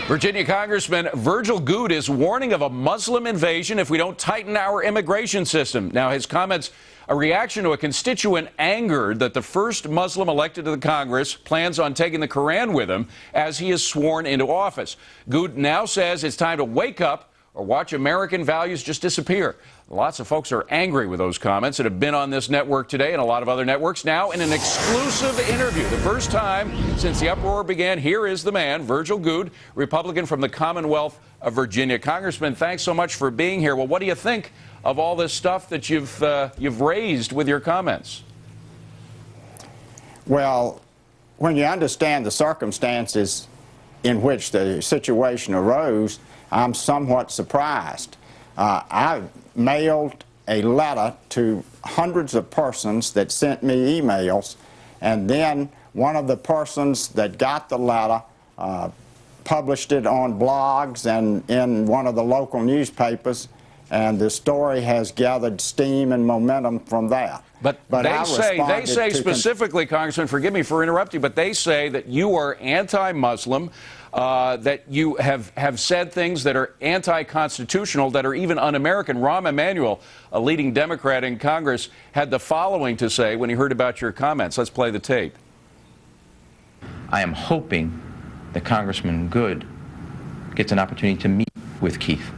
Virginia Congressman Virgil Goode is warning of a Muslim invasion if we don't tighten our immigration system. Now, his comments a reaction to a constituent angered that the first Muslim elected to the Congress plans on taking the Quran with him as he is sworn into office. Goode now says it's time to wake up or watch American values just disappear. Lots of folks are angry with those comments that have been on this network today and a lot of other networks. Now, in an exclusive interview, the first time since the uproar began, here is the man, Virgil Goode, Republican from the Commonwealth of Virginia. Congressman, thanks so much for being here. Well, what do you think of all this stuff that you've raised with your comments? Well, when you understand the circumstances in which the situation arose, I'm somewhat surprised. I mailed a letter to hundreds of persons that sent me emails, and then one of the persons that got the letter published it on blogs and in one of the local newspapers, and the story has gathered steam and momentum from that. But they say specifically, Congressman, forgive me for interrupting, but they say that you are anti-Muslim, that you have said things that are anti-constitutional, that are even un-American. Rahm Emanuel, a leading Democrat in Congress, had the following to say when he heard about your comments. Let's play the tape. I am hoping that Congressman Goode gets an opportunity to meet with Keith.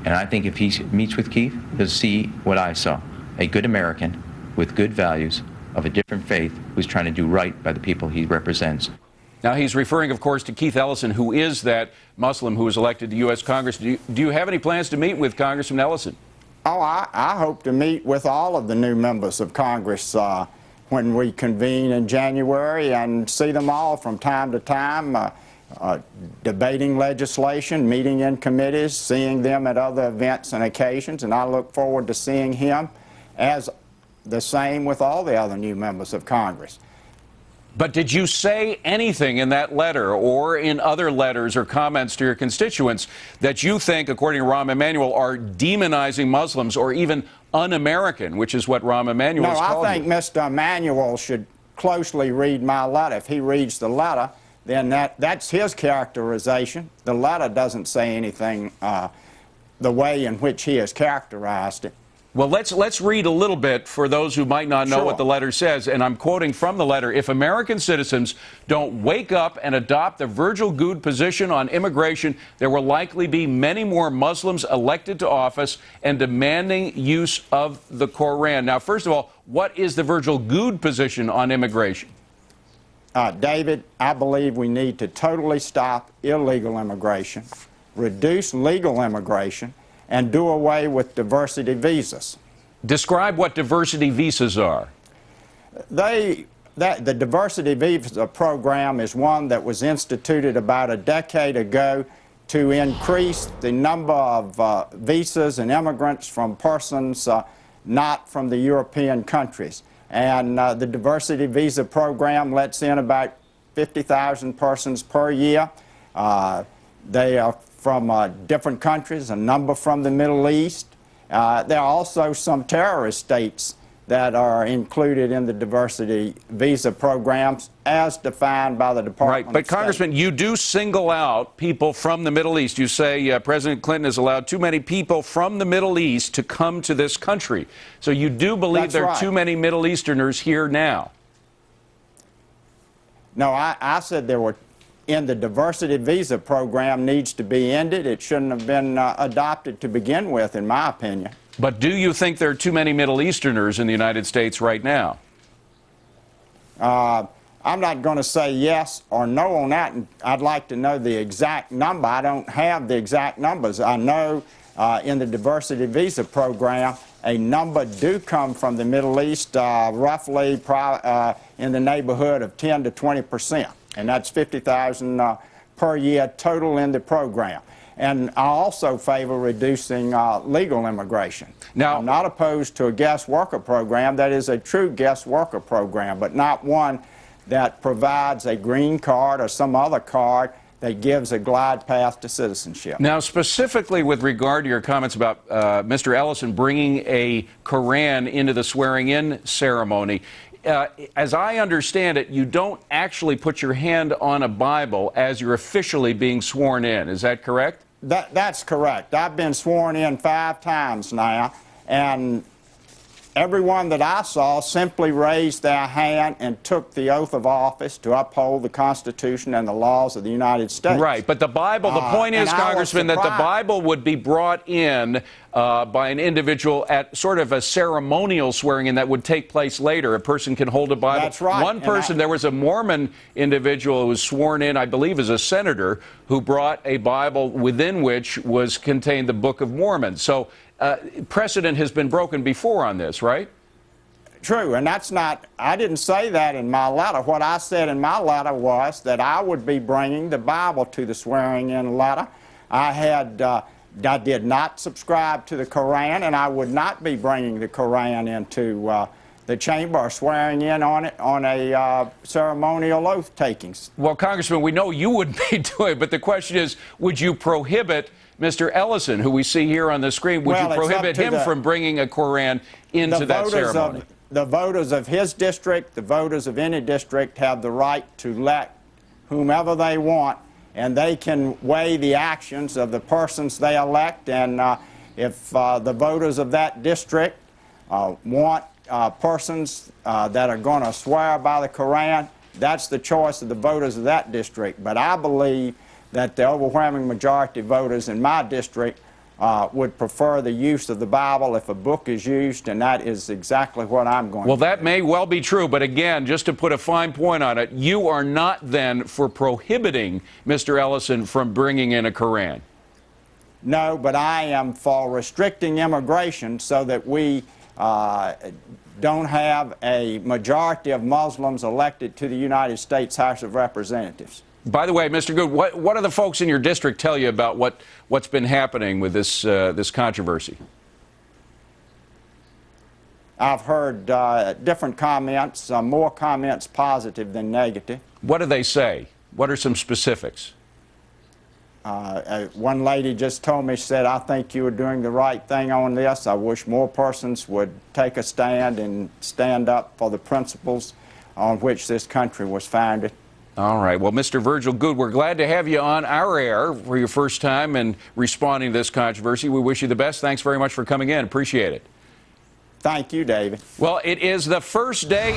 And I think if he meets with Keith, he'll see what I saw, a good American with good values of a different faith who's trying to do right by the people he represents. Now, he's referring, of course, to Keith Ellison, who is that Muslim who was elected to U.S. Congress. Do you have any plans to meet with Congressman Ellison? Oh, I hope to meet with all of the new members of Congress when we convene in January and see them all from time to time, debating legislation, meeting in committees, seeing them at other events and occasions, and I look forward to seeing him as the same with all the other new members of Congress. But did you say anything in that letter or in other letters or comments to your constituents that you think, according to Rahm Emanuel, are demonizing Muslims or even un-American, which is what Rahm Emanuel is calling No, I think Mr. Emanuel should closely read my letter. If he reads the letter, then that's his characterization. The letter doesn't say anything the way in which he has characterized it. Well, let's read a little bit for those who might not know what the letter says, and I'm quoting from the letter. If American citizens don't wake up and adopt the Virgil Goode position on immigration, there will likely be many more Muslims elected to office and demanding use of the Koran. Now, first of all, what is the Virgil Goode position on immigration? David, I believe we need to totally stop illegal immigration, reduce legal immigration, and do away with diversity visas. Describe what diversity visas are. The diversity visa program is one that was instituted about a decade ago to increase the number of visas and immigrants from persons not from the European countries. And the diversity visa program lets in about 50,000 persons per year. They are from different countries, a number from the Middle East. There are also some terrorist states that are included in the diversity visa programs as defined by the Department of State. Right, but Congressman, you do single out people from the Middle East. You say President Clinton has allowed too many people from the Middle East to come to this country. So you do believe there are too many Middle Easterners here now? No, I said there were. In the diversity visa program needs to be ended. It shouldn't have been adopted to begin with, in my opinion. But do you think there are too many Middle Easterners in the United States right now? I'm not going to say yes or no on that. I'd like to know the exact number. I don't have the exact numbers. I know in the diversity visa program, a number do come from the Middle East, roughly in the neighborhood of 10 to 20%. And that's 50,000 per year total in the program. And I also favor reducing legal immigration. Now, I'm not opposed to a guest worker program that is a true guest worker program, but not one that provides a green card or some other card that gives a glide path to citizenship. Now, specifically with regard to your comments about Mr. Ellison bringing a Koran into the swearing-in ceremony, as I understand it, you don't actually put your hand on a Bible as you're officially being sworn in. Is that correct? That's correct. I've been sworn in 5 times now, and everyone that I saw simply raised their hand and took the oath of office to uphold the Constitution and the laws of the United States. Right, but the Bible, the point is, Congressman, that the Bible would be brought in by an individual at sort of a ceremonial swearing in that would take place later. A person can hold a Bible. That's right. One person, there was a Mormon individual who was sworn in, I believe, as a senator, who brought a Bible within which was contained the Book of Mormon. So precedent has been broken before on this, right? True, and that's not, I didn't say that in my letter. What I said in my letter was that I would be bringing the Bible to the swearing-in letter. I did not subscribe to the Koran, and I would not be bringing the Koran into the chamber or swearing in on it on a ceremonial oath takings. Well, Congressman, we know you wouldn't be doing it, but the question is, would you prohibit Mr. Ellison, who we see here on the screen, would you prohibit him from bringing a Koran into that ceremony? The voters of his district, the voters of any district, have the right to elect whomever they want, and they can weigh the actions of the persons they elect, and if the voters of that district want persons that are going to swear by the Koran, that's the choice of the voters of that district. But I believe that the overwhelming majority of voters in my district would prefer the use of the Bible if a book is used, and that is exactly what I'm going to do. Well, that may well be true, but again, just to put a fine point on it, you are not then for prohibiting Mr. Ellison from bringing in a Koran. No, but I am for restricting immigration so that we don't have a majority of Muslims elected to the United States House of Representatives. By the way, Mr. Goode, what do the folks in your district tell you about what's been happening with this controversy? I've heard different comments, more comments positive than negative. What do they say? What are some specifics? One lady just told me, she said, I think you are doing the right thing on this. I wish more persons would take a stand and stand up for the principles on which this country was founded. All right. Well, Mr. Virgil Goode, we're glad to have you on our air for your first time and responding to this controversy. We wish you the best. Thanks very much for coming in. Appreciate it. Thank you, David. Well, it is the first day